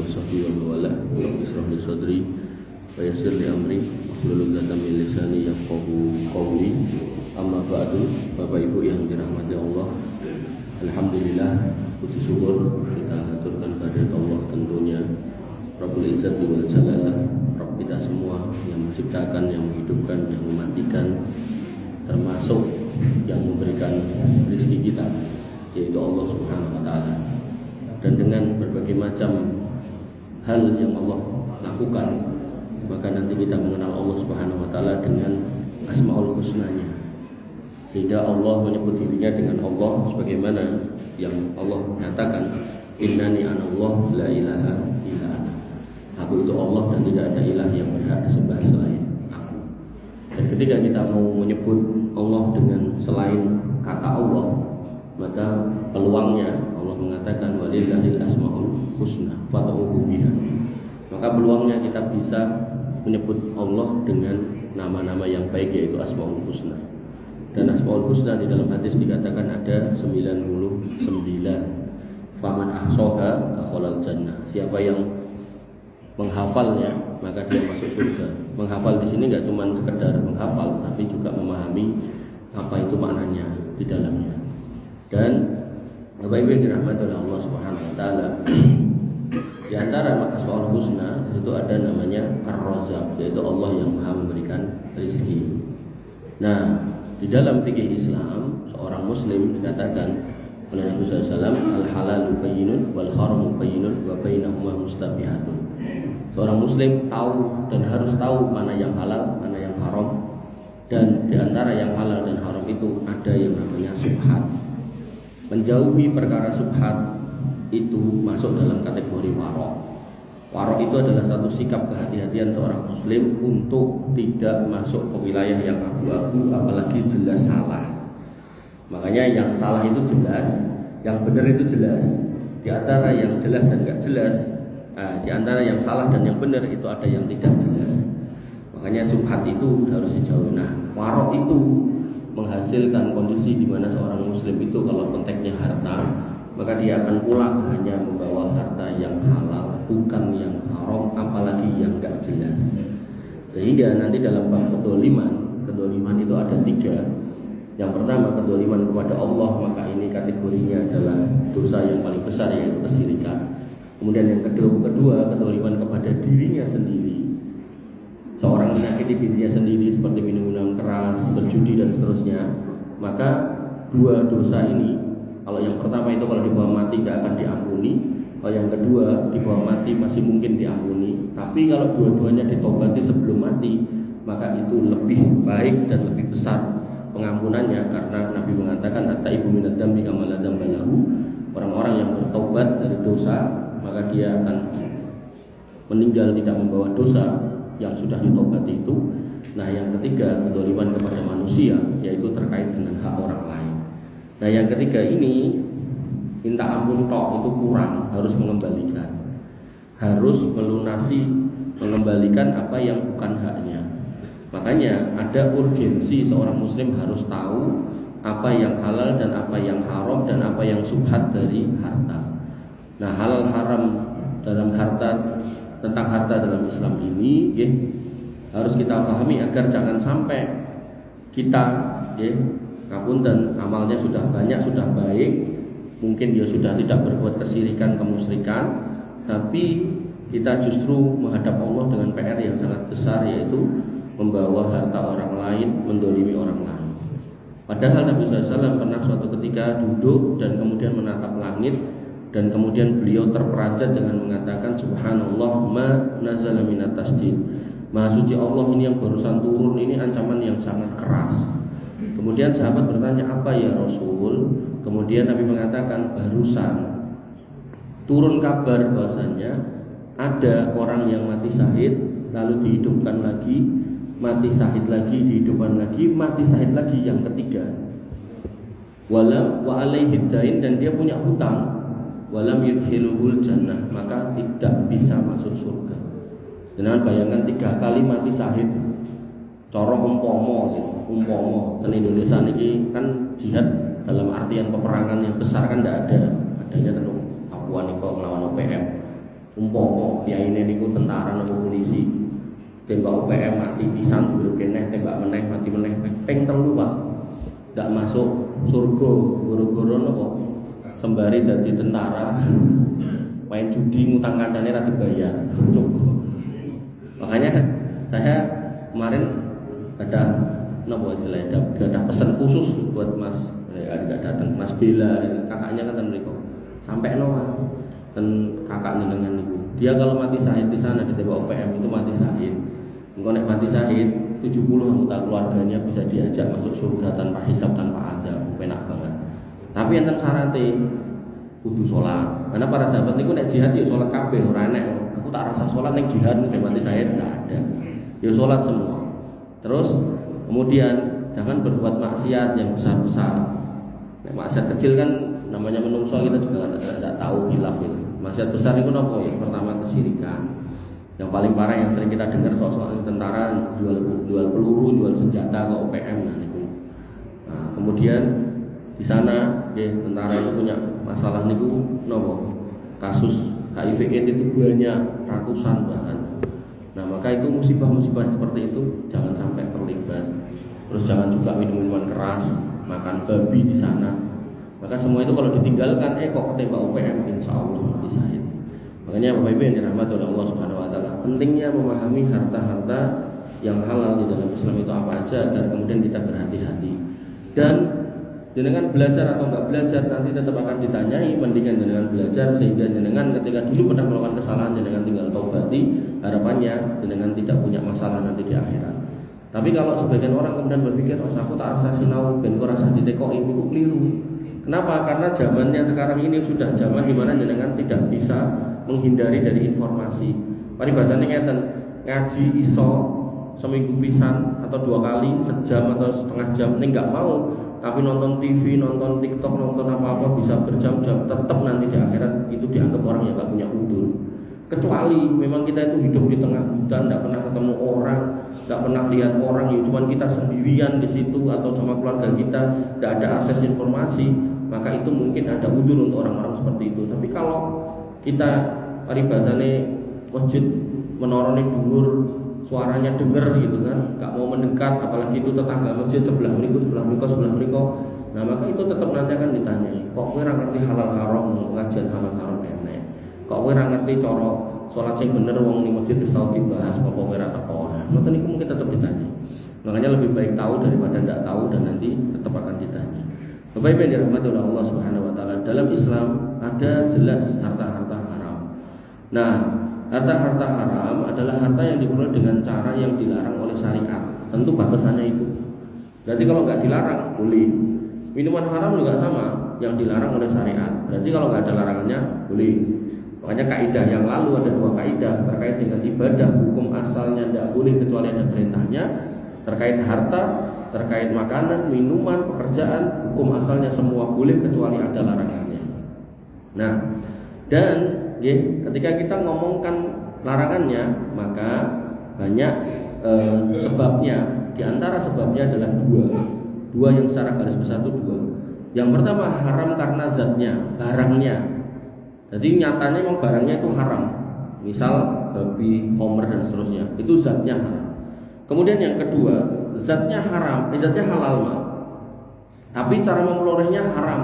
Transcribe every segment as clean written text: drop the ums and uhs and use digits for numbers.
wa sahbihi wa mawala. Rabbi ishrah li sadri wa yassir li amri wahlul 'uqdatam min lisani yafqahu qawli. Amma ba'du, Bapak Ibu yang dirahmati Allah, alhamdulillah, puji syukur kita haturkan kehadirat Allah tentunya Rabbul Izzati wal Jalalah, Rabb kita semua yang menciptakan, yang menghidupkan, yang mematikan, termasuk yang memberikan rezeki kita, yaitu Allah Subhanahu wa taala. Dan dengan berbagai macam hal yang Allah lakukan, maka nanti kita mengenal Allah Subhanahu wa taala dengan Asmaul Husnanya. Sehingga Allah menyebut dirinya dengan Allah sebagaimana yang Allah nyatakan, innani anallah la ilaha illa ana. Aku itu Allah dan tidak ada ilah yang berhak disembah selain aku. Dan ketika kita mau menyebut Allah dengan selain kata Allah, maka peluangnya Allah mengatakan walillahil asmaul husna fad'uhu biha. Maka peluangnya kita bisa menyebut Allah dengan nama-nama yang baik, yaitu Asmaul Husna. Dan Asmaul Husna di dalam hadis dikatakan ada 99. Faman ahsoha dakhalal jannah. Siapa yang menghafalnya maka dia masuk surga. Menghafal di sini enggak cuma sekedar menghafal, tapi juga memahami apa itu maknanya di dalamnya. Dan Bapak Ibu yang dirahmati oleh Allah Subhanahu wa taala, di antara Asmaul Husna di situ ada namanya Ar-Razzaq, yaitu Allah yang Maha memberikan rezeki. Nah, di dalam fikih Islam, seorang muslim dikatakan oleh Nabi SAW, al-halalu bayyinun wal haramu bayyinun wa bainahuma mustabihatun. Seorang muslim tahu dan harus tahu mana yang halal, mana yang haram. Dan di antara yang halal dan haram itu ada yang namanya subhat. Menjauhi perkara subhat itu masuk dalam kategori warok. Warok itu adalah satu sikap kehati-hatian seorang muslim untuk tidak masuk ke wilayah yang abu-abu, apalagi jelas salah. Makanya yang salah itu jelas, yang benar itu jelas. Di antara yang jelas dan gak jelas, di antara yang salah dan yang benar itu ada yang tidak jelas. Makanya subhat itu harus dijauhi. Nah, warok itu menghasilkan kondisi di mana seorang muslim itu kalau konteksnya harta, maka dia akan pulang hanya membawa harta yang halal, bukan yang haram, apalagi yang gak jelas. Sehingga nanti dalam bab kedoliman itu ada 3. Yang pertama, kedoliman kepada Allah, maka ini kategorinya adalah dosa yang paling besar, yaitu kesyirikan. Kemudian yang kedua, kedoliman kepada dirinya sendiri. Seorang menyakiti dirinya sendiri seperti minum keras, berjudi dan seterusnya. Maka 2 dosa ini, kalau yang pertama itu kalau dibawa mati gak akan diampuni, kalau yang kedua dibawa mati masih mungkin diampuni. Tapi kalau dua-duanya ditobati sebelum mati, maka itu lebih baik dan lebih besar pengampunannya, karena Nabi mengatakan at-taibu minad dzambi kama la dzamba lahu. Orang-orang yang bertobat dari dosa, maka dia akan meninggal tidak membawa dosa yang sudah ditobati itu. Nah, yang ketiga, kedzaliman kepada manusia, yaitu terkait dengan hak orang lain. Nah, yang ketiga ini minta ampun tok itu kurang, harus mengembalikan, harus melunasi, mengembalikan apa yang bukan haknya. Makanya ada urgensi seorang muslim harus tahu apa yang halal dan apa yang haram dan apa yang subhat dari harta. Nah, halal haram dalam harta, tentang harta dalam Islam ini harus kita pahami agar jangan sampai kita ngapunten amalnya sudah banyak, sudah baik, mungkin dia sudah tidak berbuat kesyirikan, kemusyrikan, tapi kita justru menghadap Allah dengan PR yang sangat besar, yaitu membawa harta orang lain, mendolimi orang lain. Padahal Nabi SAW pernah suatu ketika duduk dan kemudian menatap langit, dan kemudian beliau terperanjat dengan mengatakan subhanallah ma nazala minat tasdid. Maha suci Allah, ini yang barusan turun ini ancaman yang sangat keras. Kemudian sahabat bertanya, apa ya Rasul? Kemudian Nabi mengatakan, barusan turun kabar bahwasanya ada orang yang mati syahid lalu dihidupkan lagi, mati syahid lagi, dihidupkan lagi, mati syahid lagi yang ketiga. Walam wa alaihi dain, dan dia punya hutang. Walam yudkhiluhul jannah, maka tidak bisa masuk surga. Jangan bayangkan 3 kali mati syahid. Cara umpomo dan Indonesia ini kan jihad dalam artian peperangan yang besar kan tidak ada. Adanya tentu Papua Niko melawan OPM. umpama kiyaine niku tentara atau polisi tembak UPM mati pisan durung kene tembak meneh mati meneh ping 3 Pak ndak masuk surga gara-gara napa sembari dadi tentara main judi ngutang kancane ra dibayar. Makanya saya kemarin ada napa istilahnya ada pesan khusus buat Mas enggak datang Mas Bella kakaknya kan mriko sampai Mas dan kakak jenengan niku dia kalau mati syahid di sana di tembak UPM itu mati syahid engko nek mati syahid 70 anggota keluarganya bisa diajak masuk surga tanpa hisab tanpa adab penak banget tapi enten syaratnya kudu sholat karena para sahabat niku nek jihad ya sholat kabeh ora enek aku tak rasa sholat nek jihad nek mati syahid enggak ada ya sholat semua terus kemudian jangan berbuat maksiat yang besar-besar nek maksiat kecil kan namanya menungso kita juga tidak tahu khilaf itu. Maksiat besar itu apa ya? Pertama kesyirikan. Yang paling parah yang sering kita dengar soal tentara jual peluru, jual senjata ke UPM nah itu. Nah, kemudian di sana ya, tentara itu punya masalah niku nopo kasus HIV/AIDS itu banyak ratusan bahkan. Nah maka itu musibah-musibah seperti itu jangan sampai terlibat. Terus jangan juga minum-minuman keras, makan babi di sana. Maka semua itu kalau ditinggalkan kok ketembak UPM insya Allah mati syahid. Makanya Bapak Ibu yang dirahmati oleh Allah Subhanahu Wa Taala pentingnya memahami harta-harta yang halal di dalam Islam itu apa aja agar kemudian kita berhati-hati dan jenengan belajar atau enggak belajar nanti tetap akan ditanyai mendingan jenengan belajar sehingga jenengan ketika dulu pernah melakukan kesalahan jenengan tinggal taubati harapannya jenengan tidak punya masalah nanti di akhirat. Tapi kalau sebagian orang kemudian berpikir aku tak rasa sinau ben ora rasa ditekoki niku keliru. Kenapa? Karena zamannya sekarang ini sudah zaman di mana jenengan tidak bisa menghindari dari informasi. Paribasane ngeten, ngaji iso seminggu pisan atau 2 kali sejam atau setengah jam ini enggak mau, tapi nonton TV, nonton TikTok, nonton apa-apa bisa berjam-jam tetap nanti di akhirat itu dianggap orang yang enggak punya udzur. Kecuali memang kita itu hidup di tengah hutan, tidak pernah ketemu orang, tidak pernah lihat orang, ya cuma kita sendirian di situ atau sama keluarga kita, tidak ada akses informasi, maka itu mungkin ada udzur untuk orang-orang seperti itu. Tapi kalau kita paribasane masjid menorone dhuwur, suaranya dengar gitu kan, nggak mau mendekat, apalagi itu tetangga masjid sebelah mereka, nah maka itu tetap nanti akan ditanyai, kok kowe ora ngerti halal haram, ngajian halal haram enek. Kok kowe ora ngerti cara salat sing bener wong ning masjid wis tau dibahas apa kowe ora teko. Nah, ngoten niku mungkin tetap ditanya. Makanya lebih baik tahu daripada tidak tahu dan nanti tetap akan ditanya. Bapak Ibu yang dirahmati oleh Allah Subhanahu wa taala, dalam Islam ada jelas harta-harta haram. Nah, harta-harta haram adalah harta yang diperoleh dengan cara yang dilarang oleh syariat. Tentu batasannya itu. Berarti kalau nggak dilarang boleh. Minuman haram juga sama, yang dilarang oleh syariat. Berarti kalau nggak ada larangannya boleh. Makanya kaidah yang lalu ada 2 kaidah terkait dengan ibadah, hukum asalnya tidak boleh kecuali ada perintahnya. Terkait harta, terkait makanan, minuman, pekerjaan, hukum asalnya semua boleh kecuali ada larangannya. Nah, dan ketika kita ngomongkan larangannya, maka banyak sebabnya. Di antara sebabnya adalah 2 yang secara garis besar itu 2. Yang pertama haram karena zatnya, barangnya. Jadi nyatanya memang barangnya itu haram. Misal babi, khamr dan seterusnya. Itu zatnya haram. Kemudian yang kedua, zatnya haram, zatnya halal mah. Tapi cara memperolehnya haram.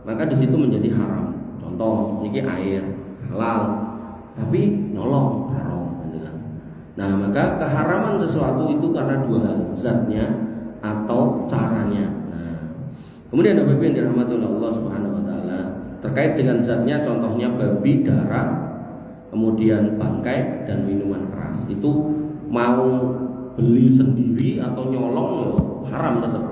Maka di situ menjadi haram. Contoh, ini air halal, tapi nyolong haram gitu kan. Nah, maka keharaman sesuatu itu karena 2 hal, zatnya atau caranya. Nah, kemudian Bapak Ibu yang dirahmati oleh Allah Subhanahu wa taala, terkait dengan zatnya contohnya babi, darah, kemudian bangkai dan minuman keras. Itu mau beli sendiri atau nyolong ya haram tetep.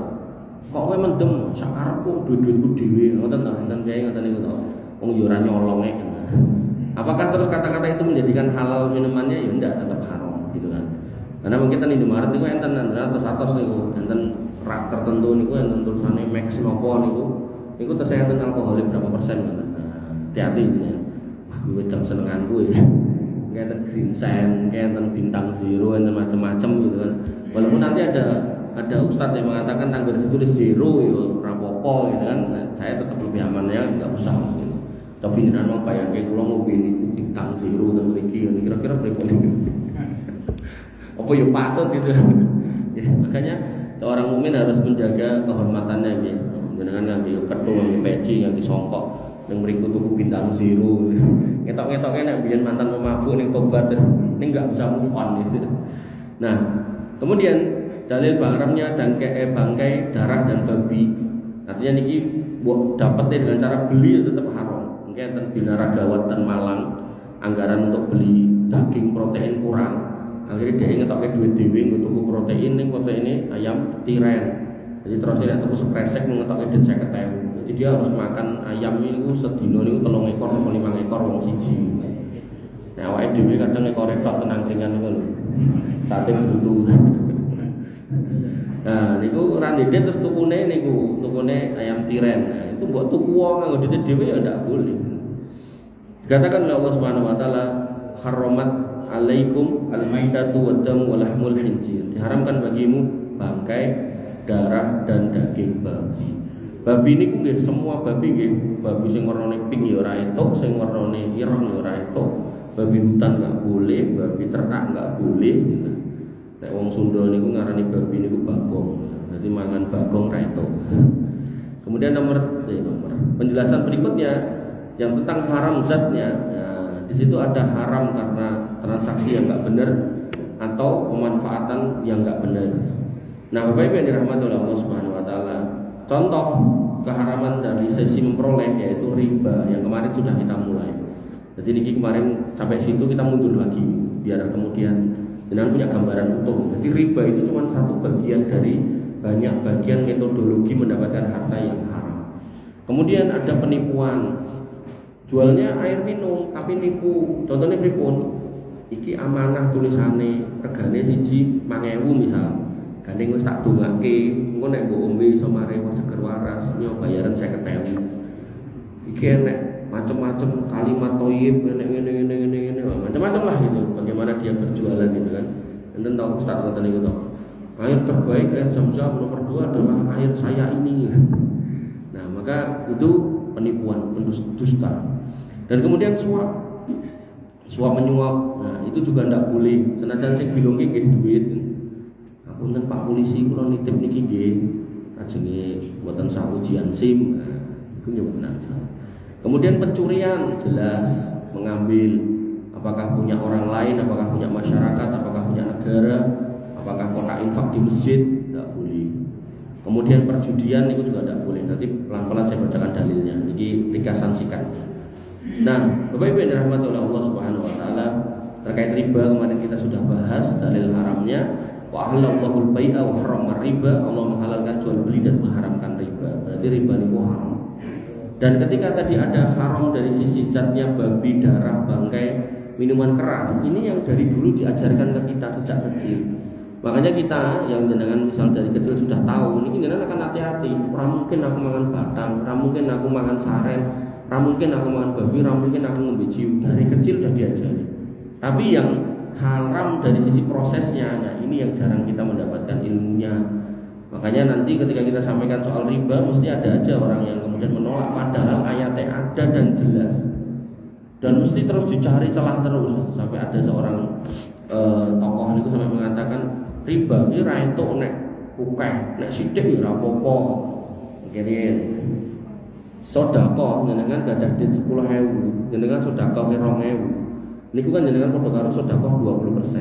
Kok kowe mendem sakarepku duit-duitku dhewe ngoten to, enten piye ngoten niku to. Wong yo ora nyolong nek. Apakah terus kata-kata itu menjadikan halal minumannya? Ya enggak, tetap haram gitu kan. Karena mungkin di Indomaret niku enten terus atos niku enten rak tertentu niku enten tulisane max nopo niku. Niku terus enten alkoholik berapa persen ngoten. Hati-hati gitu ya. Wah, kuwi wedang senenganku ya. Enten green sand, enten bintang zero, enten macam-macam gitu kan. Walaupun nanti ada ustadz yang mengatakan tanggal ditulis zero ya rapopo gitu kan. Nah, saya tetap lebih aman ya enggak usah gitu. Tapi jenengan mau bayangke kula mau niku bintang zero ten mriki kira-kira pripun. Apa ya patut gitu. Ya, makanya seorang mukmin harus menjaga kehormatannya nggih. Jenengan ngangge ketul, ngangge peci, ngangge songkok ning mriku tuku bintang zero. Ngetok-ngetoke nek biyen mantan pemabuk ning tobat ning enggak bisa move on gitu. Nah, kemudian dalil bangramnya bangkai darah dan babi. Artinya niki mbok dapete dengan cara beli tetap haram. Mungkin ten Binaragawat dan Malang anggaran untuk beli daging protein kurang. Akhirnya dia ngetokke duit dhewe nggo tuku protein ning proteine ayam tiren. Jadi terus nek tuku sekresek ngetokke duit 50.000. Jadi dia harus makan ayam niku sedina niku 3 ekor atau 5 ekor wong siji. Nah, awake dhewe kadang ekore tok tenang ringan ngono lho. Sate brutu. Nah, niku randite terus tukune ayam tiren. Nah, itu buat tuku wong nganggo duit dhewe ya ndak boleh. Dikatakan oleh Allah Subhanahu wa taala, "Haramat 'alaikum al-maitatu wad-damu wa lahmul khinzir." Diharamkan bagimu bangkai, darah dan daging babi. Babi niku nggih semua babi nggih. Babi sing warnane pink ya ora etok, sing warnane ireng ya ora etok. Babi hutan enggak boleh, babi ternak enggak boleh gitu. Nek wong Sunda niku ngarani babi niku bagong. Jadi mangan bagong ra etok. Kemudian nomor penjelasan berikutnya yang tentang haram zatnya. Nah, di situ ada haram karena transaksi yang enggak benar atau pemanfaatan yang enggak benar. Nah, Bapak Ibu yang dirahmati oleh Allah Subhanahu wa taala, contoh keharaman dari sesi memperoleh yaitu riba yang kemarin sudah kita mulai. Jadi niki kemarin sampai situ kita mundur lagi biar kemudian dengan punya gambaran utuh. Jadi riba itu cuma satu bagian dari banyak bagian metodologi mendapatkan harta yang haram. Kemudian ada penipuan. Jualnya air minum tapi nipu. Contohnya pripun? Iki amanah tulisane regane siji 5.000 misal. Gandeng wis tak dongake, engko nek mbok ombe iso mare seger waras, yo bayaran 50.000. Iki enek macam-macam kalimat thayyib ngene macam-macam lah gitu. Bagaimana dia berjualan gitu kan. Enten tahu Ustaz kata niku to. Air terbaik air Zam-Zam nomor 2 adalah air saya ini. Nah, maka itu penipuan, pendusta. Dan kemudian suap menyuap. Nah, itu juga ndak boleh. Senajan sing bilongke nggih duit. Punten Pak Polisi kula nitip niki nggih ajenge mboten sah ujian SIM. Nah, iku yo mboten asal. Kemudian pencurian jelas mengambil apakah punya orang lain, apakah punya masyarakat, apakah punya negara, apakah kotak infak di masjid, tidak boleh. Kemudian perjudian itu juga tidak boleh. Nanti pelan-pelan saya bacakan dalilnya. Jadi ringkasan sikat. Nah, Bapak Ibu yang dirahmati oleh Allah Subhanahu wa taala, terkait riba kemarin kita sudah bahas dalil haramnya. Wa halallahu al-bai'a wa harrama riba. Allah menghalalkan jual beli dan mengharamkan riba. Berarti riba itu haram. Dan ketika tadi ada haram dari sisi zatnya babi, darah, bangkai, minuman keras, ini yang dari dulu diajarkan ke kita sejak kecil. Makanya kita yang jenengan misal dari kecil sudah tahu, ini jenengan akan hati-hati. Ora mungkin aku mangan batang, ora mungkin aku mangan saren, ora mungkin aku mangan babi, ora mungkin aku ngombe ciu. Dari kecil sudah diajari. Tapi yang haram dari sisi prosesnya, nah ini yang jarang kita mendapatkan ilmunya. Makanya nanti ketika kita sampaikan soal riba, mesti ada aja orang yang kemudian menolak, padahal ayatnya ada dan jelas. Dan mesti terus dicari celah terus sampai ada seorang tokoh itu sampai mengatakan riba ini ra entuk nek akeh, nek sithik ya ora apa-apa. Mungkin sedekah jenengan gadah duit 10.000, jenengan sedekah 2.000. Niku kan jenengan padha karo sedekah 20%.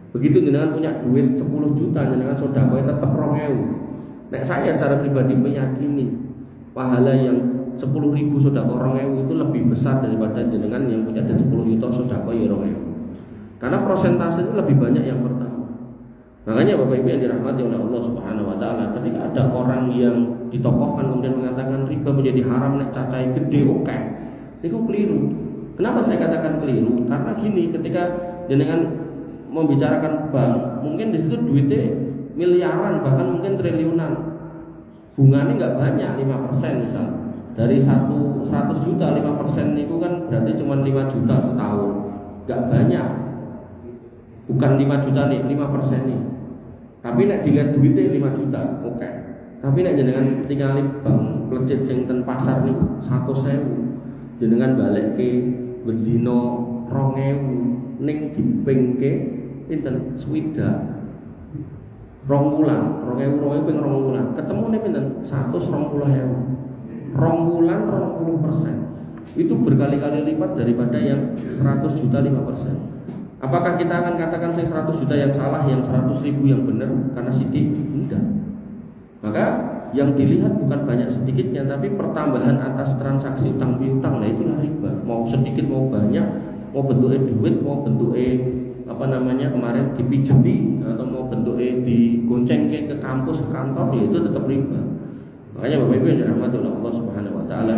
Begitu jenengan punya duit 10 juta, jenengan sedekah tetap 2.000. Nek saya secara pribadi meyakini pahala yang 10.000 sedekah 2.000 itu lebih besar daripada jenengan yang punya duit 10 juta sedekah ya 2.000. Karena prosentasenya lebih banyak yang pertama. Makanya Bapak Ibu yang dirahmati oleh Allah Subhanahu wa taala, ketika ada orang yang ditokohkan kemudian mengatakan riba menjadi haram nek cacahe gede oke. Itu keliru. Kenapa saya katakan keliru? Karena gini, ketika jenengan membicarakan bank, mungkin di situ duitnya miliaran bahkan mungkin triliunan. Bunganya nggak banyak, 5% misal. Dari 100 juta 5% itu kan berarti cuma 5 juta setahun. Nggak banyak. Bukan 5 juta nih, 5% nih. Tapi nek dilihat duitnya 5 juta, oke. Tapi nek jenengan tinggali bank plecet sing ten pasar nih 100.000. jenengan balekke bendina 2000 ning dipingke pinten swidak 2 wulan 2000 ping 2 wulan ketemune pinten 120.000 2 wulan 20%. Itu berkali-kali lipat daripada yang 100 juta 5%. Apakah kita akan katakan saya 100 juta yang salah, yang 100.000 yang benar karena sidik? Tidak. Maka yang dilihat bukan banyak sedikitnya, tapi pertambahan atas transaksi utang piutang. Nah itulah riba. Mau sedikit mau banyak, mau bentuknya duit, mau bentuknya kemarin dipijeti atau mau bentuknya digonceng ke kampus ke kantor, ya itu tetap riba. Makanya Bapak Ibu yang dirahmati oleh Allah Subhanahu wa taala,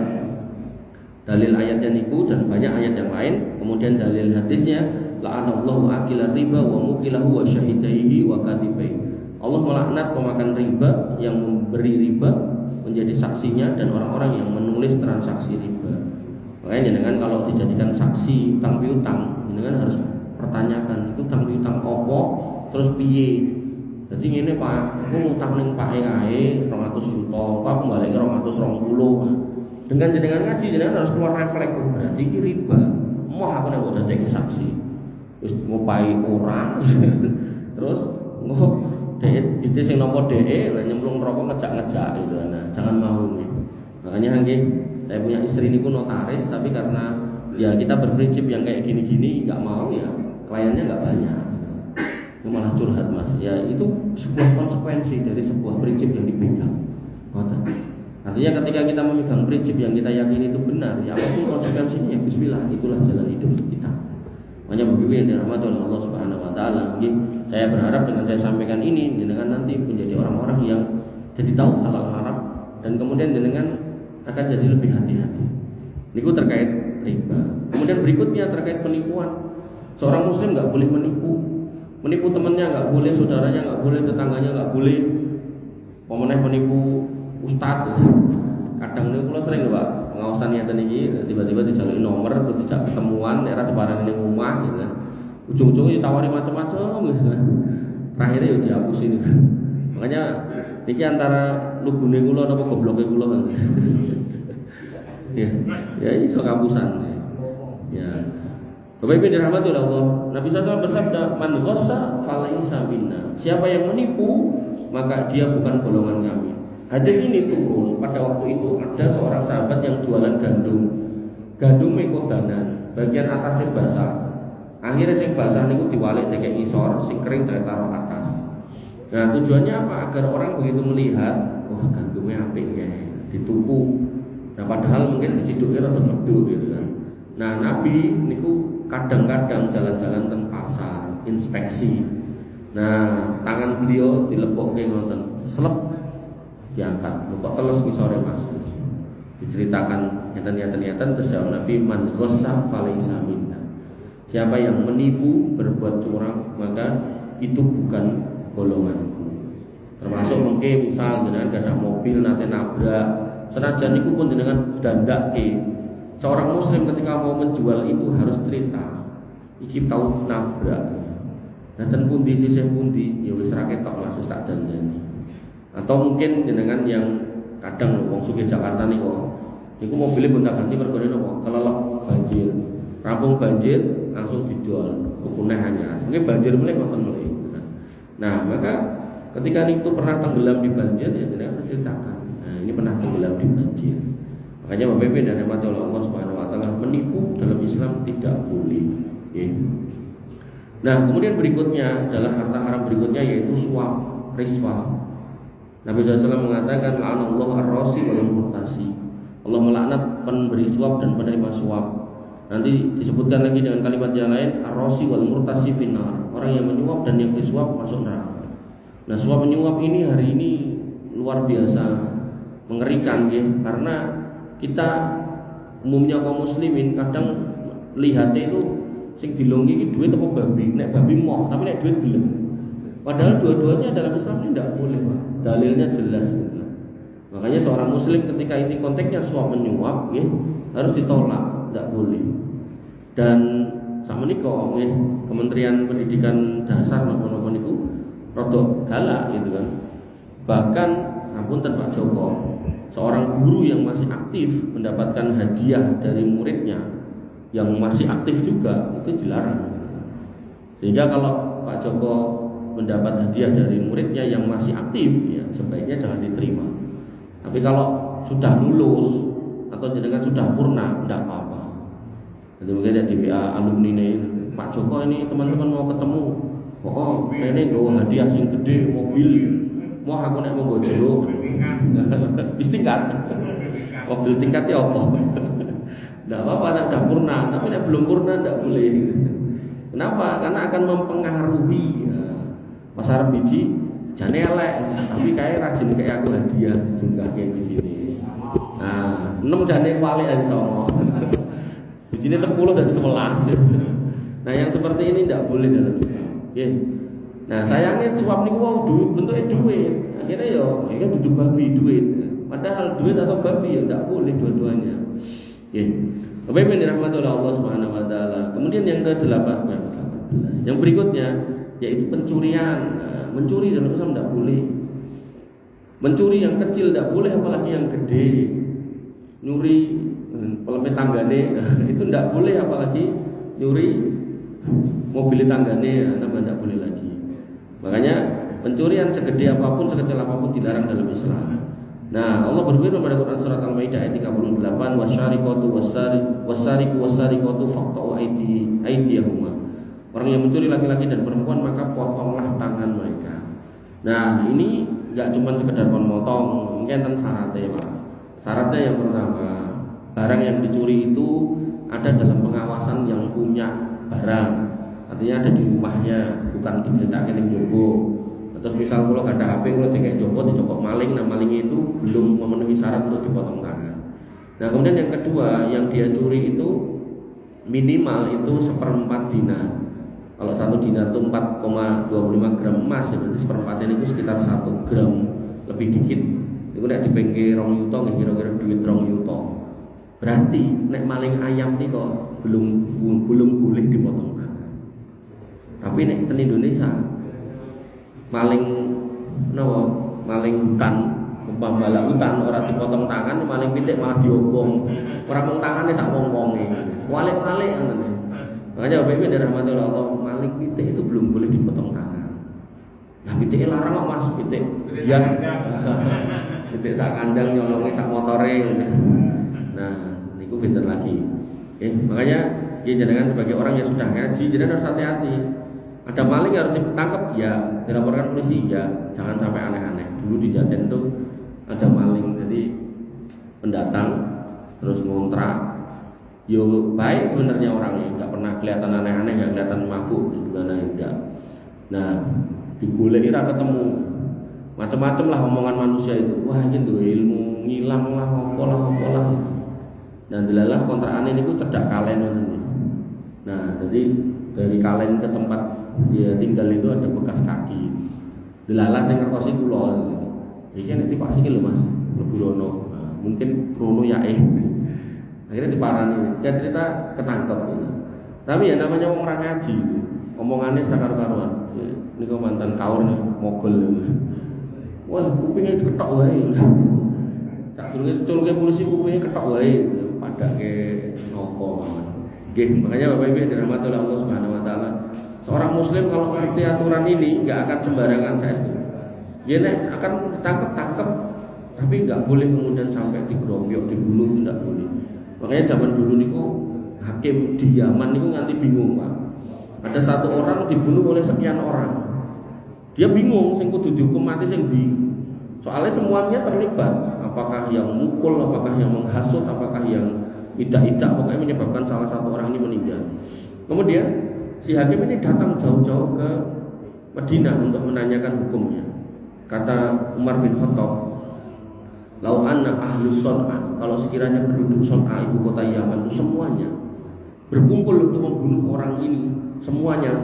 dalil ayatnya niku dan banyak ayat yang lain, kemudian dalil hadisnya la'anallahu akilar riba wa mukilahu wa syahidaihi wa katibaihi. Allah melaknat pemakan riba, yang memberi riba menjadi saksinya, dan orang-orang yang menulis transaksi riba. Makanya jenengan kalau dijadikan saksi utang piutang, jenengan harus pertanyakan itu utang piutang opo, terus piye. Jadi ngene Pak, aku ngutang ning Pak kae 200 juta, Pak aku balik 220. Dengan jenengan ngaji, jenengan harus keluar refleks, berarti iki riba. Moh aku nek udah jadi saksi. Wis ngopai orang terus DE sing nampa DE nyemplung rokok ngejak-ngejak gitu. Nah, jangan mau nih. Makanya nggih, saya punya istri niku notaris, tapi karena ya kita berprinsip yang kayak gini-gini enggak mau ya, kliennya enggak banyak. Itu malah curhat Mas. Ya itu sebuah konsekuensi dari sebuah prinsip yang dipegang. Artinya ketika kita memegang prinsip yang kita yakini itu benar, ya apapun konsekuensinya ya bismillah, itulah jalan hidup kita. Makanya Bapak Ibu yang dirahmati oleh Allah Subhanahu wa taala, saya berharap dengan saya sampaikan ini jenengan nanti menjadi orang-orang yang jadi tahu halal haram, dan kemudian jenengan akan jadi lebih hati-hati. Niku terkait riba. Kemudian berikutnya terkait penipuan. Seorang muslim enggak boleh menipu. Menipu temannya enggak boleh, saudaranya enggak boleh, tetangganya enggak boleh. Pemeneh menipu ustadz. Kadang niku kula sering lho Pak, pengawasan ngeten iki tiba-tiba dijaluki nomor terus dijak ketemuan era diparani ning omah gitu kan. Ujung-ujungnya ditawari macam-macam gitu kan. Terakhirnya ya dihapusin. Makanya niki antara lugune kula napa gobloke kula kan. Ya iso kapusan. Ya. Bapak Ibu dirahmati oleh Allah. Nabi SAW bersabda, "Man ghassa falaisa minna." Siapa yang menipu, maka dia bukan golongan kami. Hadis ini turun pada waktu itu ada seorang sahabat yang jualan gandum. Gandum ekodanan, bagian atasnya basah. Akhirnya sing basah niku diwalik tekek ngisor, sing kering taruh atas. Nah, tujuannya apa? Agar orang begitu melihat, wah gandumnya apik ya, dituku. Nah, padahal mungkin diciduknya rada medhuk gitu kan. Nah, Nabi niku kadang-kadang jalan-jalan teng pasar, inspeksi. Nah, tangan beliau dilepokke ngoten, selep diangkat, kok terus ngisore Mas. Diceritakan nyata-nyata terus jawab Nabi, "Man ghassa falaisa minna." Siapa yang menipu, berbuat curang, maka itu bukan golonganku. Termasuk mungkin misal dengan ada mobil nanti nabrak, senajan niku pun dengan dandake. Seorang muslim ketika mau menjual itu harus cerita. Iki tahu nabrak. Nanten pundi sisih pundi, ya wis ra ketok Mas, wis tak dandani. Atau mungkin dengan yang kadang wong sugih Jakarta niku mobilnya gonta-ganti perkara napa kelelep banjir. Rampung banjir langsung dijual, tukune hanya. Mungkin banjir mulai ngoten mulai. Nah, maka ketika itu pernah tenggelam di banjir ya jenengan ceritakan. Nah, ini pernah tenggelam di banjir. Makanya Bapak Ibu dan rahmat Allah Subhanahu wa taala, menipu dalam Islam tidak boleh. Ya. Nah, kemudian berikutnya adalah harta haram berikutnya yaitu suap, riswah. Nabi SAW mengatakan la'anallahu ar-rasi wal murtasi. Allah melaknat pemberi suap dan penerima suap. Nanti disebutkan lagi dengan kalimat yang lain, ar-rasi wal murtasi finnar. Orang yang menyuap dan yang disuap masuk neraka. Nah, suap menyuap ini hari ini luar biasa mengerikan ya, karena kita umumnya kaum muslimin kadang lihatnya itu sing dilonggi iki duit apa babi. Nek babi moh, tapi nek duit gelem. Padahal dua-duanya dalam Islam ini tidak boleh Pak. Dalilnya jelas gitu. Makanya seorang muslim ketika ini konteksnya suap menyuap ya, harus ditolak, tidak boleh. Dan sama niko ya, Kementerian Pendidikan Dasar napa-napa niku rada galak gitu kan. Bahkan ampun Pak Joko, seorang guru yang masih aktif mendapatkan hadiah dari muridnya yang masih aktif juga, itu dilarang. Sehingga kalau Pak Joko mendapat hadiah dari muridnya yang masih aktif, ya sebaiknya jangan diterima. Tapi kalau sudah lulus atau jenengan sudah purna, tidak apa-apa. Jadi mungkin ada di WA alumni ini, Pak Joko ini teman-teman mau ketemu. Oh, ini gue hadiah sing gede, mobil. Mau aku nek mau jeruk. Bis tingkat. Mobil tingkat ya apa? Tidak apa-apa, udah purna. Tapi nek belum purna tidak boleh. Kenapa? Karena akan mempengaruhi pasar biji. Jane elek, tapi kayak rajin kayak aku hadiah juga kayak di sini. Nah, 6 jane kuali aja sama. Bijine 10 dan 11. Nah, yang seperti ini tidak boleh dalam Islam. Ya. Nah, sayangnya suap niku wau duit bentuknya duit. Akhirnya duduk babi duit. Padahal duit atau babi ya tidak boleh dua-duanya. Ya. Bapak Ibu dirahmati oleh Allah Subhanahu wa taala. Kemudian yang ke-18. Yang berikutnya yaitu pencurian. Mencuri dalam Islam tidak boleh. Mencuri yang kecil tidak boleh, apalagi yang gede. Nyuri pelepet tanggane itu tidak boleh, apalagi nyuri mobil tanggane, nama tidak boleh lagi. Makanya pencurian segede apapun, sekecil apapun dilarang dalam Islam. Nah, Allah berfirman pada Quran surat Al-Maidah ayat 38, wasyariqatu wasyariqatu faqta'u aydiyahuma. Orang yang mencuri laki-laki dan perempuan maka potonglah tangan mereka. Nah, ini enggak cuma sekedar memotong, mungkin kan syaratnya, Pak. Syaratnya yang pertama, barang yang dicuri itu ada dalam pengawasan yang punya barang. Artinya ada di rumahnya, bukan diletakkan di jogo. Terus misal kalau gak ada HP, kalau kayak jogo dicokok maling, nah malingnya itu belum memenuhi syarat untuk dipotong tangan. Nah, kemudian yang kedua, yang dia curi itu minimal itu 1/4 dinar. Kalau 1 dinar itu 4,25 gram emas, ya berarti 1/4 itu sekitar 1 gram lebih dikit. Itu nek dipengke 2 yuta nggih kira-kira duit 2 yuta. Berarti nek maling ayam nih kok belum boleh dipotong tangan. Tapi nek di Indonesia maling hutan, pembala hutan orang dipotong tangan, maling pitik malah diobong. Orang potong tangannya sak wong-wonge. Walik-walik ngoten. Makanya Bapak Ibu dirahmati oleh Allah, maling pitik itu belum boleh dipotong tangan. Nah, pitiknya larang kok Mas, pitik. Ya. Pitik sak kandang nyolongi sak motore. Nah, niku pinter lagi. Makanya jenengan sebagai orang yang sudah ngaji, jenengan harus hati-hati. Ada maling harus ditangkap, ya dilaporkan polisi, ya jangan sampai aneh-aneh. Dulu di Jaten tuh ada maling, jadi pendatang terus ngontrak. Yo baik sebenarnya orangnya, nggak pernah kelihatan aneh-aneh, nggak kelihatan mabuk, gimana enggak. Nah, digoleki ra ketemu, macam-macam lah omongan manusia itu. Wah ini tuh ilmu ngilang lah, apalah. Dan dilalah kontrakan ini ku cedak kalen nanti. Nah, jadi dari kalen ke tempat dia tinggal itu ada bekas kaki. Dilalah saya ngertosi kula. Iki nek dipasiki lho Mas, mlebu rono. Nah, mungkin rono yae. Akhirnya diparani, dia cerita ketangkep gitu. Tapi ya namanya orang ngaji, omongannya serakar karuan. Ini kok mantan kaur nih, mogol. Wah, kupingnya ketok wae. Sak culke polisi kupingnya ketok wae, padake nopo mawon. Nggih, makanya Bapak Ibu dirahmati oleh Allah Subhanahu wa taala. Seorang muslim kalau ngerti aturan ini enggak akan sembarangan saestu. Dia nek akan ditangkap, tapi enggak boleh kemudian sampai digrobyok, dibunuh, itu enggak boleh. Makanya zaman dulu niku hakim di Yaman niku nganti bingung, Pak. Ada satu orang dibunuh oleh sekian orang. Dia bingung sing kudu dihukum mati sing ndi. Soalnya semuanya terlibat, apakah yang mukul, apakah yang menghasut, apakah yang idak-idak, pokoknya menyebabkan salah satu orang ini meninggal. Kemudian si hakim ini datang jauh-jauh ke Madinah untuk menanyakan hukumnya. Kata Umar bin Khattab, lau anna ahlus Son'a, kalau sekiranya penduduk Son'a ibu kota Yaman itu semuanya berkumpul untuk membunuh orang ini, semuanya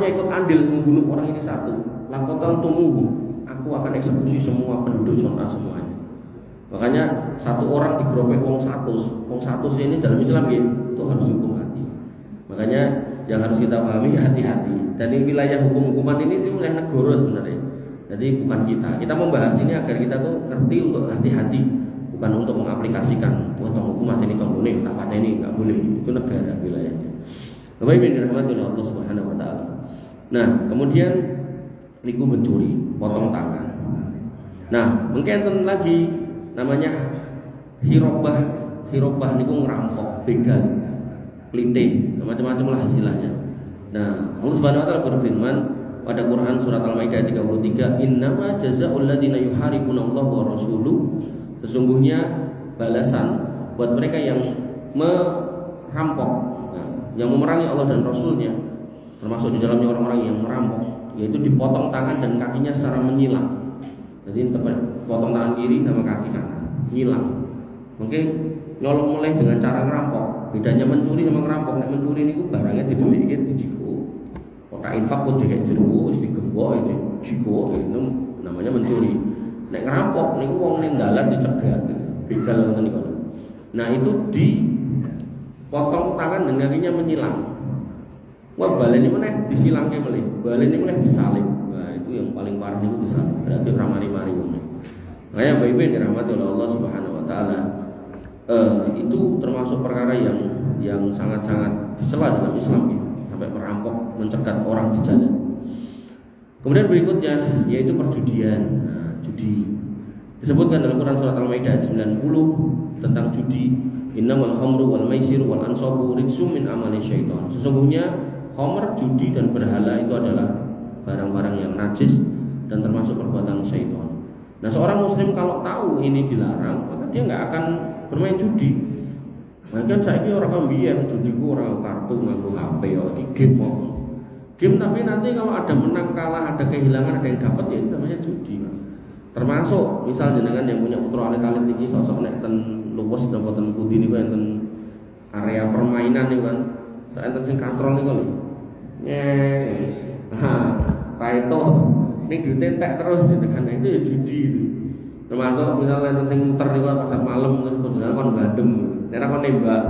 ikut andil membunuh orang ini satu, lakotal tumuhu, aku akan eksekusi semua penduduk Son'a semuanya. Makanya satu orang digerobek wong 100 ini dalam Islam itu harus hukum mati. Makanya yang harus kita pahami hati-hati. Dan ini wilayah hukum-hukuman ini wilayah negara sebenarnya. Jadi bukan kita membahas ini agar kita tuh ngerti untuk hati-hati, bukan untuk mengaplikasikan. Wah, tonggoku mati ini tonggone, tak pateni, nggak boleh. Itu negara wilayahnya. Bapak Ibu yang dirahmati oleh Allah Subhanahu Wa Taala. Nah, kemudian niku mencuri, potong tangan. Nah, mungkin lagi namanya hirobah niku ngerampok, begal, kelitih, macam-macam lah istilahnya. Nah, Allah Subhanahu Wa Taala berfirman pada Quran surat Al-Maidah 33, innama jazaa'ul ladzina yuharibuna Allah wa rasuluhu, sesungguhnya balasan buat mereka yang merampok, yang memerangi Allah dan Rasulnya, termasuk di dalamnya orang-orang yang merampok, yaitu dipotong tangan dan kakinya secara menyilang. Jadi potong tangan kiri sama kaki kanan, nyilang. Mungkin nyolong mulai dengan cara ngerampok. Bedanya mencuri sama ngerampok. Nek mencuri niku barangnya dideliki dijiko. Kotak infak kok dikek jero wis digembok iki jiko, itu namanya mencuri. Nek ngerampok niku wong ning dalan dicegat, begal ngoten niku. Nah, itu dipotong tangan dan kakinya menyilang. Wah, baleni meneh disilangke melih, baleni meneh disalib. Nah, itu yang paling parah itu disalib. Berarti ora mari-mari ngono. Makanya Bapak Ibu yang dirahmati oleh Allah Subhanahu Wa Taala, itu termasuk perkara yang sangat-sangat dicela dalam Islam ini, sampai merampok, mencegat orang di jalan. Kemudian berikutnya yaitu perjudian. Nah, judi disebutkan dalam Quran surat Al-Maidah 90 tentang judi. Innamal khamru wal maisiru wal ansabu rijsum min amali syaitan. Sesungguhnya khamr, judi dan berhala itu adalah barang-barang yang najis dan termasuk perbuatan syaitan. Nah, seorang muslim kalau tahu ini dilarang, maka dia nggak akan bermain judi. Bahkan saya ini orang kambian judi orang kartu nganggo HP ya game game, tapi nanti kalau ada menang kalah, ada kehilangan, ada yang dapat, ya itu namanya judi. Termasuk misalnya dengan yang punya putra alit-alit iki sosok nek ten luwes napa ten pundi niku enten area permainan niku kan. Sak enten sing katrol niku lho. Ra itu ning duite entek terus gitu kan. Itu ya judi itu. Termasuk misalnya enten sing muter niku pasar malam terus kemudian kon bandem. Nek kon nembak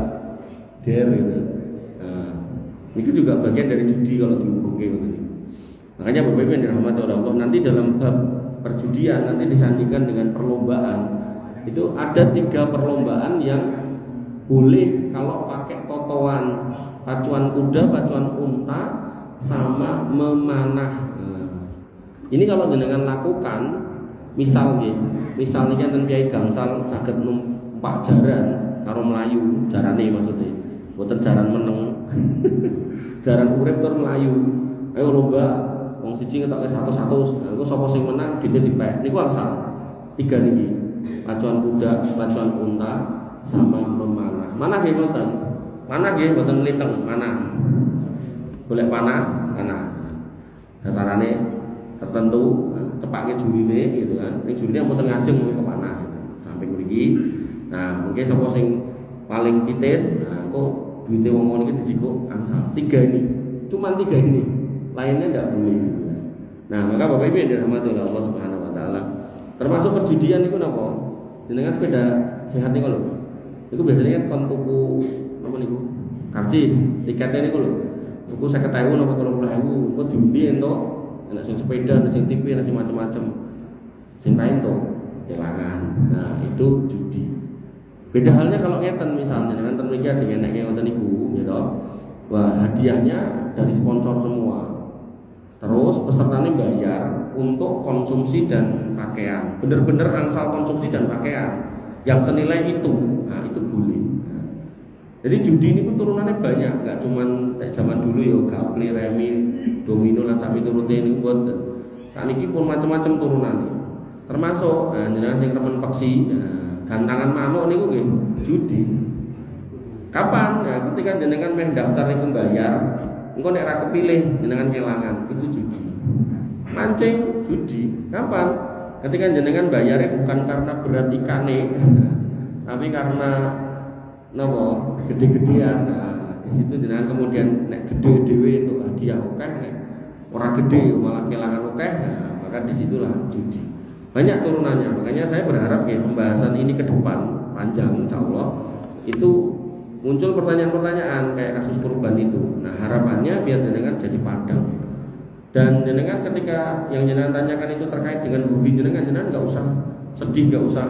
der gitu. Nah, itu juga bagian dari judi kalau dihubungke begini. Makanya Bapak Ibu yang dirahmati oleh Allah, nanti dalam bab perjudian nanti disandingkan dengan perlombaan. Itu ada 3 perlombaan yang boleh kalau pakai totoan, pacuan kuda, pacuan unta, sama memanah. Ini kalau dengan lakukan, misalnya kan Kiai Gangsal saged numpak jaran karo melayu, jarane maksudnya, boten jaran meneng, jaran urip tur melayu. Ayo lomba, wong siji ngetokke 100. Engko sapa sing menang dite dipek. Niku angsal. 3 niki. Pacuan kuda, pacuan unta, sama memanah. Manah nggih mboten. Manah nggih mboten mlinteng, manah. Golek panah. Dasarane tertentu, cepake jurine gitu kan. Ning jurine mboten ngajeng ke panah. Samping mriki. Nah, mungkin sapa sing paling pitis, nah kok duite wong-wong iki dijikuk angsal. 3 ini. Cuman 3 ini. Lainnya tidak boleh. Nah, maka Bapak Ibu yang dirahmati oleh Allah Subhanahu Wa Taala, termasuk perjudian itu napa? Jenengan sepeda sehat niku lho. Iku biasanya kan kon tuku apa niku? Karcis, tiketnya niku lho. Tuku 50.000 napa 30.000, kok diundi ento. Ana sing sepeda, ana sing TV, ana sing macam-macam. Sing lain to kelangan. Nah, itu judi. Beda halnya kalau ngeten misalnya dengan ten mriki ajeng enake ngoten niku, ya toh. Wah, hadiahnya dari sponsor semua. Terus pesertanya bayar untuk konsumsi dan pakaian. Bener-bener angsal konsumsi dan pakaian yang senilai itu. Nah, itu boleh. Nah, jadi judi ini pun turunannya banyak, nggak cuman kayak zaman dulu ya gapli, remi, domino, lan sapi turute ini buat. Saat ini pun macam-macam turunannya. Termasuk jenengan sing remen peksi, gantangan manuk niku nggih judi. Kapan? Ya, ketika jenengan meh daftar niku bayar, engko nek ra kepilih jenengan kelangan, itu judi. Mancing judi. Kapan? Ketika jenengan bayarnya bukan karena berat ikane, tapi karena napa? Gede-gedean. Nah, di situ jenengan kemudian nek gede dhewe itu hadiah akeh, nek ora gede malah kelangan akeh, nah, maka disitulah judi. Banyak turunannya. Makanya saya berharap ya pembahasan ini ke depan panjang insyaallah itu muncul pertanyaan-pertanyaan kayak kasus kurban itu. Nah, harapannya biar jenengan jadi padang. Dan jenengan ketika yang jenengan tanyakan itu terkait dengan hobi jenengan nggak usah sedih, nggak usah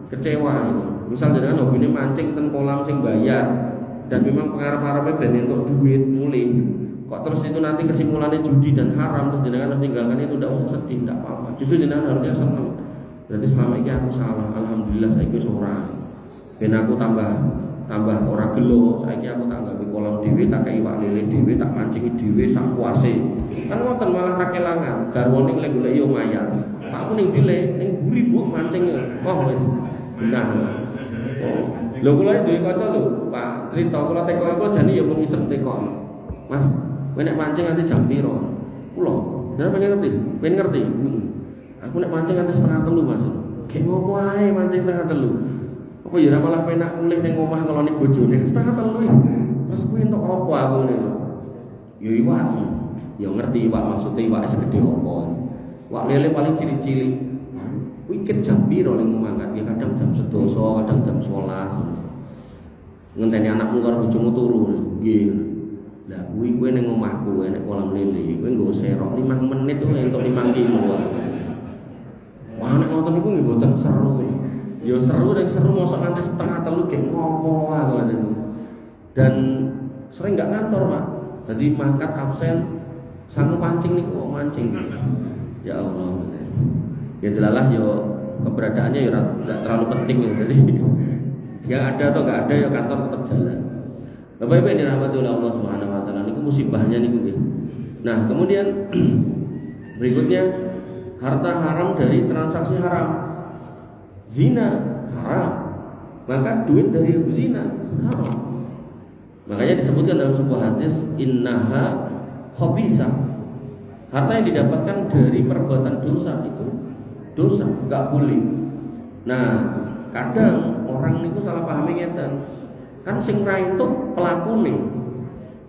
kecewa gitu. Misal jenengan hobinya mancing ten kolam sing bayar dan memang pengarap-arapnya ben untuk duit mulih, kok terus itu nanti kesimpulannya judi dan haram, terus jenengan harus tinggalkan itu, tidak usah sedih, tidak apa-apa. Justru jenengan harusnya senang. Berarti selama ini aku salah, alhamdulillah saya itu seorang. Ben aku tambah orang gelo, saiki aku tak gawe kolam dhewe, tak kei iwak lele dhewe, tak mancingi dhewe sak puase. Kan ngoten malah ra kelangan, garwane lek golek yo mayar. Aku ning dile, ning buri Bu mancing. Oh wis genah. Oh, lho kula duwe kanca lho, Pak Trito, kula teko kula jane yo mung iseng teko. Mas, kowe nek mancing nanti jam piro? Kula, jenengan pengen ngerti? Aku nek mancing nanti 2:30 Mas. Kayak ngopo ae mancing 2:30. Apa ya malah penak mulih ning omah ngeloni bojone 2:30. Terus kuwi entuk apa aku niku? Ya iwak. Ya ngerti iwak maksudnya iwak segede apa. Wak lele paling cilik-cilik. Kuwi jam piro ning omah kan? Ya kadang jam 11, kadang jam 11. Ngenteni anakmu karo bojomu turu. Nggih. Lah kuwi kowe ning omahku enek kolam lele. Kowe nggo serok 5 menit tuh entuk 5 kilo. Wah nek ngoten niku nggih mboten seru. Ya seru mosok nganti 2:30 gek ngopo aku itu. Dan sering enggak ngantor, Pak. Jadi mangkat absen sangu pancing niku kok mancing. Ya Allah. Ya delalah yo keberadaannya ya enggak terlalu penting ya. Jadi yang ada atau enggak ada ya kantor tetap jalan. Bapak Ibu yang dirahmati oleh Allah Subhanahu wa taala, niku musibahnya niku nggih. Nah, kemudian berikutnya harta haram dari transaksi haram. Zina haram, maka duit dari zina haram. Makanya disebutkan dalam sebuah hadis, innaha khabisa. Harta yang didapatkan dari perbuatan dosa itu dosa, enggak boleh. Nah, kadang orang niku salah pahami ngeten. Kan sing ra itu pelakune.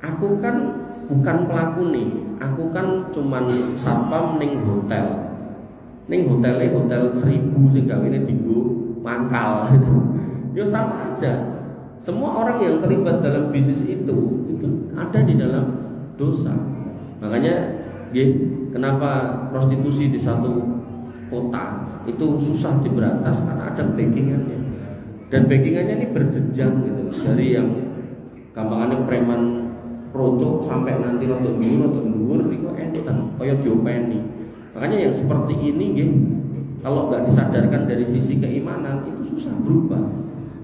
Aku kan bukan pelakune. Aku kan cuman satpam ning hotel. Ning hotel 1000 sing gawene dienggo mangkal. Ya sama aja. Semua orang yang terlibat dalam bisnis itu ada di dalam dosa. Makanya kenapa prostitusi di satu kota itu susah diberantas karena ada backingannya. Dan backingannya ini berjenjang gitu. Dari yang gampangannya preman procok sampai nanti rodok dhuwur niku enten kaya diopeni. Makanya yang seperti ini kalau nggak disadarkan dari sisi keimanan itu susah berubah.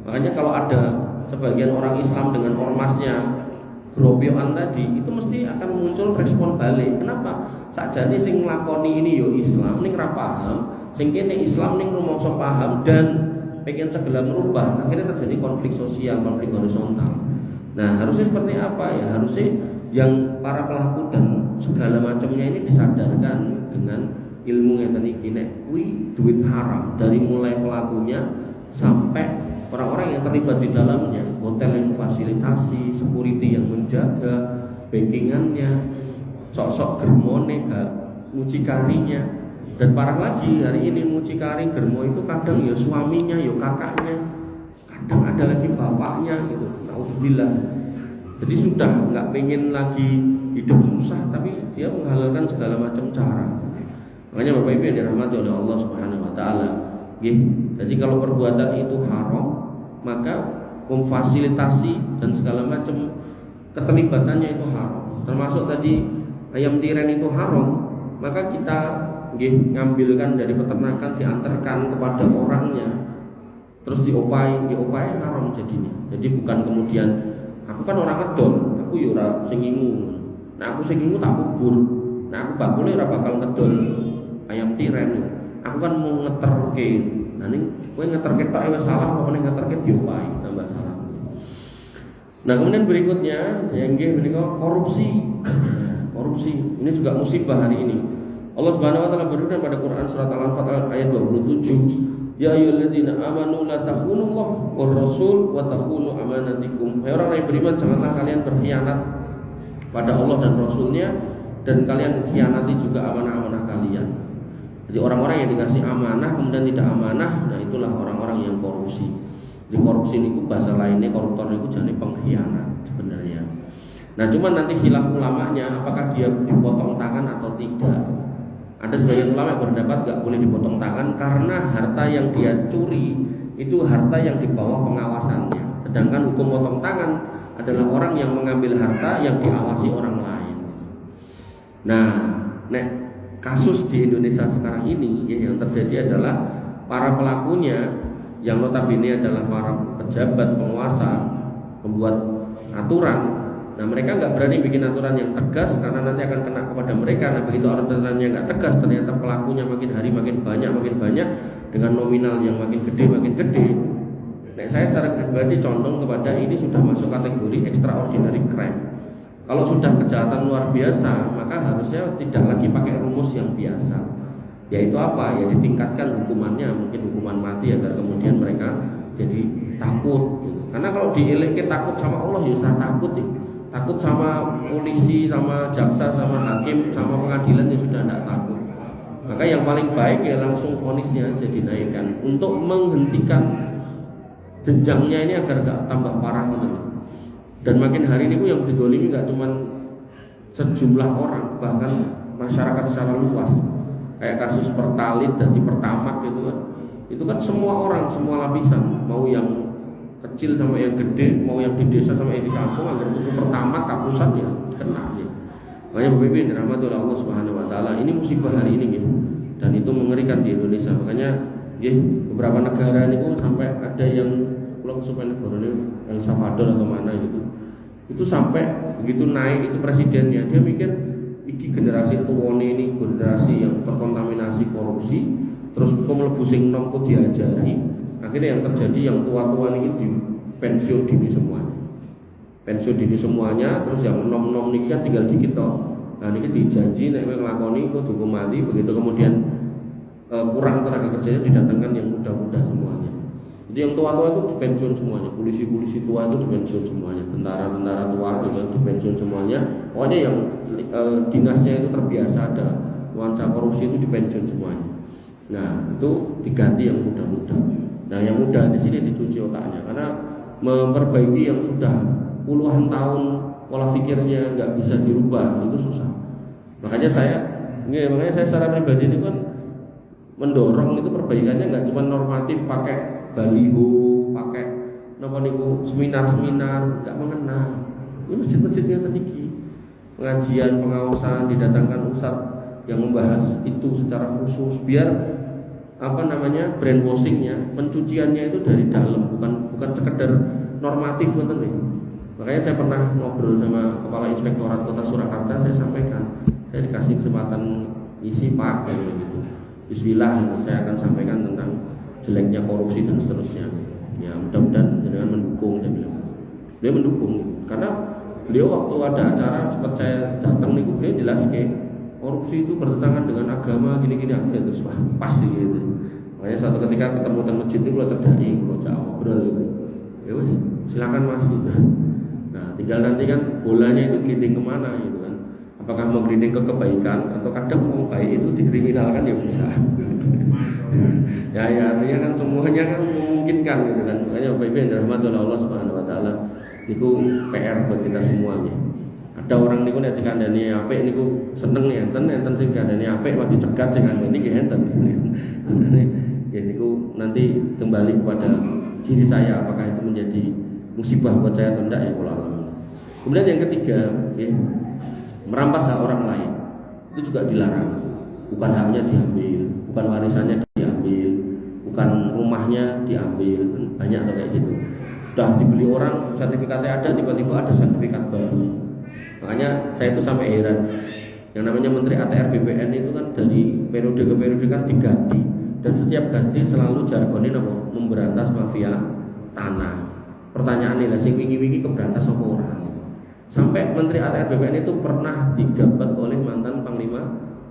Makanya kalau ada sebagian orang Islam dengan ormasnya gropiokan tadi, itu mesti akan muncul respon balik. Kenapa? Sakjane sing nglakoni ini yo Islam ning ra paham, sing kene Islam ning rumangsa paham dan pengen segera merubah, akhirnya terjadi konflik sosial, konflik horizontal. Nah, harusnya seperti apa ya? Harusnya yang para pelaku dan segala macamnya ini disadarkan dengan ilmu yang tadi nek kuwi duit haram dari mulai pelakunya sampai orang-orang yang terlibat di dalamnya, hotel yang memfasilitasi, security yang menjaga, backingannya, sok-sok germone gak mucikarinya. Dan parah lagi hari ini mucikari germo itu kadang ya suaminya, ya kakaknya, kadang ada lagi bapaknya gitu. Alhamdulillah. Jadi sudah nggak pengen lagi hidup susah, tapi dia menghalalkan segala macam cara. Makanya Bapak Ibu yang dirahmati oleh Allah Subhanahu Wa Taala, jadi kalau perbuatan itu haram, maka memfasilitasi dan segala macam keterlibatannya itu haram. Termasuk tadi ayam tiren itu haram, maka kita ngambilkan dari peternakan, diantarkan kepada orangnya, terus diopai haram jadinya. Jadi bukan kemudian aku kan orang ngedol, aku ya ora sing ngingu. Nah aku sing ngingu tak kubur. Nah aku bakule ora bakal ngedol ayam tiren. Aku kan mau ngeterke. Nah ning kowe ngeterke tok wis salah, apa ning ngeterke diopai tambah salah. Nah kemudian berikutnya yang nggih menika korupsi. Korupsi ini juga musibah hari ini. Allah Subhanahu wa taala berfirman pada Quran surat Al-Anfal ayat 27, ya ayyuhalladzina amanu la takhunullah war rasul wa takhunu amanatikum. Hai orang yang beriman, janganlah kalian berkhianat pada Allah dan Rasulnya, dan kalian khianati juga amanah-amanah kalian. Jadi orang-orang yang dikasih amanah kemudian tidak amanah, nah itulah orang-orang yang korupsi. Di korupsi niku bahasa lainnya koruptor niku jane pengkhianat sebenarnya. Nah, cuman nanti khilaf ulamanya apakah dia dipotong tangan atau tidak. Ada sebagian ulama yang berpendapat nggak boleh dipotong tangan karena harta yang dia curi itu harta yang di bawah pengawasannya. Sedangkan hukum potong tangan adalah orang yang mengambil harta yang diawasi orang lain. Nah, kasus di Indonesia sekarang ini ya, yang terjadi adalah para pelakunya yang notabene adalah para pejabat penguasa, pembuat aturan. Nah, mereka nggak berani bikin aturan yang tegas karena nanti akan kena kepada mereka. Nah, begitu aturannya nggak tegas, ternyata pelakunya makin hari makin banyak dengan nominal yang makin gede. Nah, saya secara pribadi condong kepada ini sudah masuk kategori extraordinary crime. Kalau sudah kejahatan luar biasa, maka harusnya tidak lagi pakai rumus yang biasa. Yaitu apa? Ya ditingkatkan hukumannya, mungkin hukuman mati agar kemudian mereka jadi takut. Gitu. Karena kalau dielek takut sama Allah, ya sudah takut ya. Takut sama polisi, sama jaksa, sama hakim, sama pengadilan ya sudah tidak takut. Maka yang paling baik ya langsung vonisnya aja dinaikkan untuk menghentikan jenjangnya ini agar tidak tambah parah gitu. Dan makin hari ini yang didolimi nggak cuma sejumlah orang, bahkan masyarakat secara luas. Kayak kasus Pertalite dan di Pertamak gitu kan. Itu kan semua orang, semua lapisan, mau yang kecil sama yang gede, mau yang di desa sama yang di kampung, agar tuku Pertamax kapusan ya kena ya. Makanya Bapak Ibu yang dirahmati oleh Allah Subhanahu wa taala, ini musibah hari ini ya. Dan itu mengerikan di Indonesia. Makanya ya, beberapa negara ini sampai ada yang pulang supaya negara ini El Salvador atau mana gitu. Itu sampai begitu naik itu presidennya, dia mikir iki generasi tuwane ini generasi yang terkontaminasi korupsi, terus kok mlebu sing nom kok diajari. Akhirnya yang terjadi yang tua-tua ini di pensiun dini semuanya, terus yang nom-nom ini kan tinggal dikit toh. Nah ini dijanji nek kowe nglakoni kok hukum mati, begitu kemudian kurang tenaga kerjanya didatangkan yang muda-muda semuanya. Jadi yang tua-tua itu dipensiun semuanya, polisi-polisi tua itu dipensiun semuanya, tentara-tentara tua itu dipensiun semuanya. Pokoknya yang dinasnya itu terbiasa ada nuansa korupsi itu dipensiun semuanya. Nah itu diganti yang muda-muda. Nah yang muda di sini dicuci otaknya karena memperbaiki yang sudah puluhan tahun pola pikirnya nggak bisa dirubah itu susah. Makanya saya secara pribadi ini kan mendorong itu perbaikannya nggak cuma normatif pakai baliho, pakai seminar-seminar, nggak mengenal. Ini masjid-masjidnya tinggi, pengajian, pengawasan, didatangkan ustadz yang membahas itu secara khusus biar brainwashingnya, pencuciannya itu dari dalam, bukan sekedar normatif betul nih. Makanya saya pernah ngobrol sama Kepala Inspektorat Kota Surakarta, saya sampaikan, saya dikasih kesempatan isi Pak gitu. Bismillah, saya akan sampaikan tentang jeleknya korupsi dan seterusnya. Ya mudah-mudahan dengan mendukung, saya bilang. Beliau mendukung, karena beliau waktu ada acara sempat saya datang nih, beliau jelas korupsi itu bertentangan dengan agama gini-gini, aku lihat terus pas gitu. Makanya suatu ketika ketemu di masjid itu kalau terdai, kalau jauh ngobrol gitu, ya wes silakan Mas. Nah tinggal nanti kan bolanya itu gliding kemana gitu kan? Apakah mau gliding ke kebaikan atau kadang mau baik itu dikriminalkan ya bisa. ya artinya kan semuanya kan memungkinkan gitu kan. Makanya Bapak Ibu yang dirahmati oleh Allah Subhanahu wa taala, itu PR buat kita semuanya. Ada orang niku nek dikandani apik niku seneng enten sing dikandani apik malah dicegat sing ngandani nggih enten. Ya niku nanti kembali kepada diri saya apakah itu menjadi musibah buat saya atau tidak ya kula alami. Kemudian yang ketiga, merampas hak orang lain itu juga dilarang. Bukan haknya diambil, bukan warisannya diambil, bukan rumahnya diambil, banyak atau kayak gitu. Udah dibeli orang, sertifikatnya ada, tiba-tiba ada sertifikat baru. Makanya saya itu sampai heran. Yang namanya Menteri ATR BPN itu kan dari periode ke periode kan diganti, dan setiap ganti selalu jargonnya memberantas mafia tanah. Pertanyaannya lah, sing wingi-wingi keberantas apa orang? Sampai Menteri ATR BPN itu pernah dijabat oleh mantan Panglima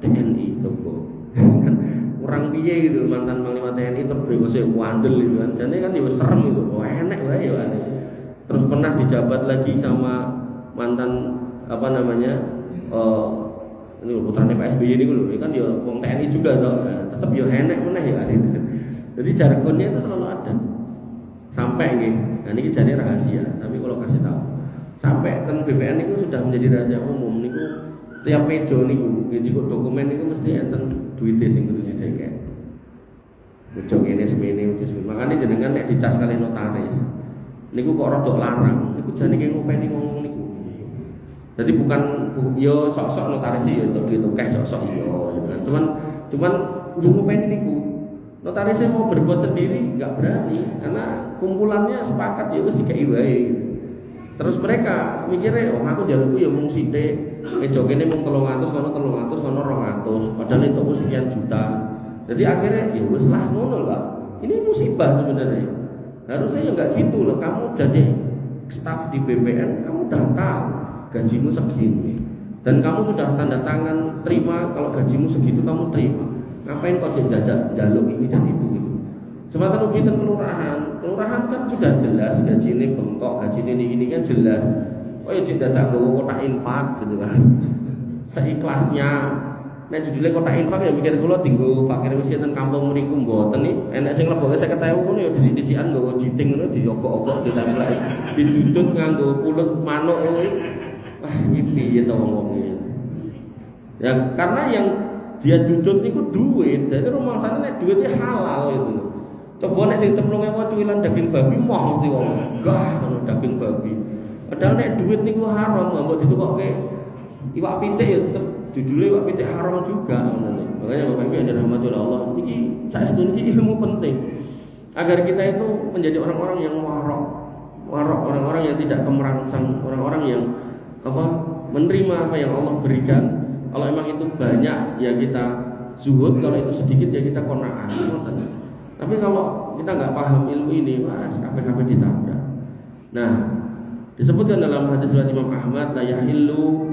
TNI Togo. Kan kurang piye gitu mantan Panglima TNI terbrewose wandel gitu kan. Jane kan ya serem gitu. Oh enek wae ya. Terus pernah dijabat lagi sama mantan ini putrane Pak SBY ini dulu kan ya wong TNI juga toh. Nah, tetap ya enek meneh ya. Jadi jargonnya itu selalu ada. Sampai nggih. Nah ini jadi rahasia, tapi kalau kasih tahu. Sampai kan BPN itu sudah menjadi rahasia umum niku tiap meja niku nggih dokumen niku mesti enten duwite sing kudu didekek. Meja ngene semene wis makane jenengan nek dicas kali notaris niku kok rada larang niku jane ngopeni wong niku. Jadi bukan yo sok-sok notaris yo untuk ditukeh sok-sok yo gitu kan. Cuman yo ngopeni niku. Notarisnya mau berbuat sendiri nggak berani karena kumpulannya sepakat ya wis dikai wae. Terus mereka mikirnya, oh aku jalurku ya mung sithik, meja kene mung 300, kono 200, padahal itu sekian juta. Jadi akhirnya ya wis lah ngono Pak. Ini musibah sebenarnya. Harusnya ya enggak gitu loh. Kamu jadi staf di BPN, kamu udah tahu gajimu segini. Dan kamu sudah tanda tangan terima kalau gajimu segitu kamu terima. Ngapain kok jajak jaluk ini dan itu gitu. Semata ugi ten kelurahan kan sudah jelas gaji ini bengkok, gaji ini kan jelas. Oh ya cek dadak gowo kotak infak gitu kan. Seikhlasnya. Nek judule kotak infak ya mikir kula dienggo fakir wis ten kampung mriku mboten nih. Enek sing leboke 50.000 ngono ya disik-disikan nggawa jiting ngono diogok-ogok ditempel. Didudut nganggo kulit manuk ngono. Wah, iki piye to wong iki. Ya karena yang dia dudut niku duit, dadi rumangsane nek duitnya halal itu. Coba nek sing 30.000 cuwilan daging babi moh mesti wong. Gah ngono daging babi. Padahal nek duit niku haram, mbok ditukokke iwak pitik ya tetep judule iwak pitik haram juga ngono. Makanya Bapak Ibu yang dirahmati oleh Allah, iki saestu niki ilmu penting agar kita itu menjadi orang-orang yang warok, orang-orang yang tidak kemerangsang, orang-orang yang menerima apa yang Allah berikan. Kalau emang itu banyak ya kita zuhud, kalau itu sedikit ya kita qanaah. Tapi kalau kita nggak paham ilmu ini, mas, apa-apa ditabrak. Nah, disebutkan dalam hadis riwayat Imam Ahmad, la yahillu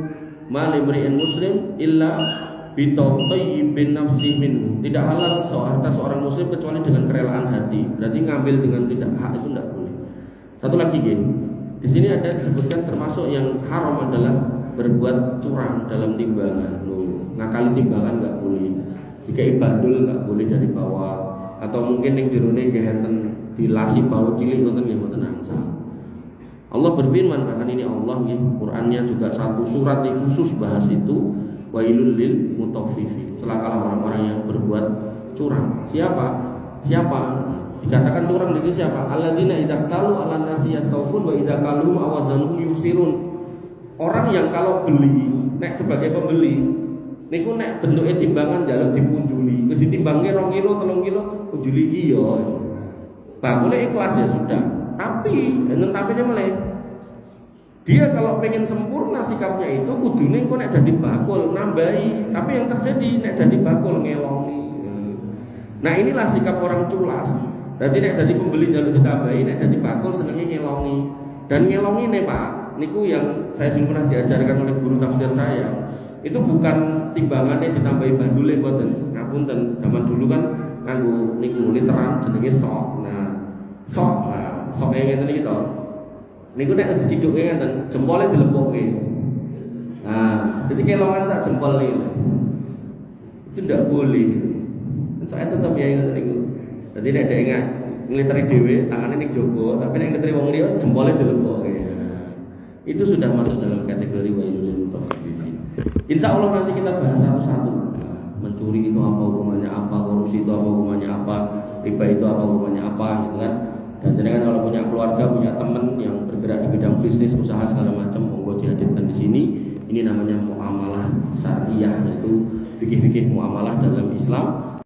ma limri'in muslim illa bi tayyibin nafsi minhu. Tidak halal harta seorang muslim kecuali dengan kerelaan hati. Berarti ngambil dengan tidak hak itu tidak boleh. Satu lagi, di sini ada disebutkan termasuk yang haram adalah berbuat curang dalam timbangan. Ngakali timbangan nggak boleh. Dikai bandul nggak boleh dari bawah. Atau mungkin yang jerone gehenten dilasi bau cilik ngoten nggih mboten angsal. Allah berfirman, bahkan ini Allah nggih, Qur'annya juga satu surat yang khusus bahas itu, wailul lil mutaffifin. Celakalah orang-orang yang berbuat curang. Siapa? Dikatakan curang di sini siapa? Alladzina idza qalu 'alan nasi yastawfun wa idza qaluhum awazanuhum yusirun. Orang yang kalau beli, nek sebagai pembeli, niku nek bentuknya timbangan jalan dipunjuli, wis ditimbangke 2 kilo, 3 kilo, punjuli iya. Bakule ikhlas ya sudah. Tapi enten tapinya meleh. Dia kalau pengen sempurna sikapnya itu kudune kok nek dadi bakul nambahi, tapi yang terjadi nek dadi bakul ngelongi. Nah, inilah sikap orang culas. Jadi nek dadi pembeli jaluk ditambahi, nek dadi bakul senenge ngelongi. Dan ngelongi nih Pak, niku yang saya dulu pernah diajarkan oleh guru tafsir saya. Itu bukan timbangannya ditambahi bandule mboten. Ngapunten, zaman dulu kan nganggo niku literan jenenge sok. Nah, sok ngeten iki to. Niku nek dicidhuke ngeten, jempole dilebokke. Nah, jadi kelongan sak jempol iki. Itu ndak boleh. Soalnya tetap ya ngeten niku. Dadi nek dhek ngliteri dhewe, tangane ning jaba, tapi nek ngliteri wong liya jempole dilebokke. Itu sudah masuk dalam kategori wailul mutaffifin. Insya Allah nanti kita bahas satu-satu. Mencuri itu apa hukumannya apa, korupsi itu apa hukumannya apa, riba itu apa hukumannya apa, gitu kan. Dan jadi kan kalau punya keluarga, punya teman yang bergerak di bidang bisnis, usaha segala macam, monggo dihadirkan di sini. Ini namanya muamalah syariah, yaitu fikih-fikih muamalah dalam Islam.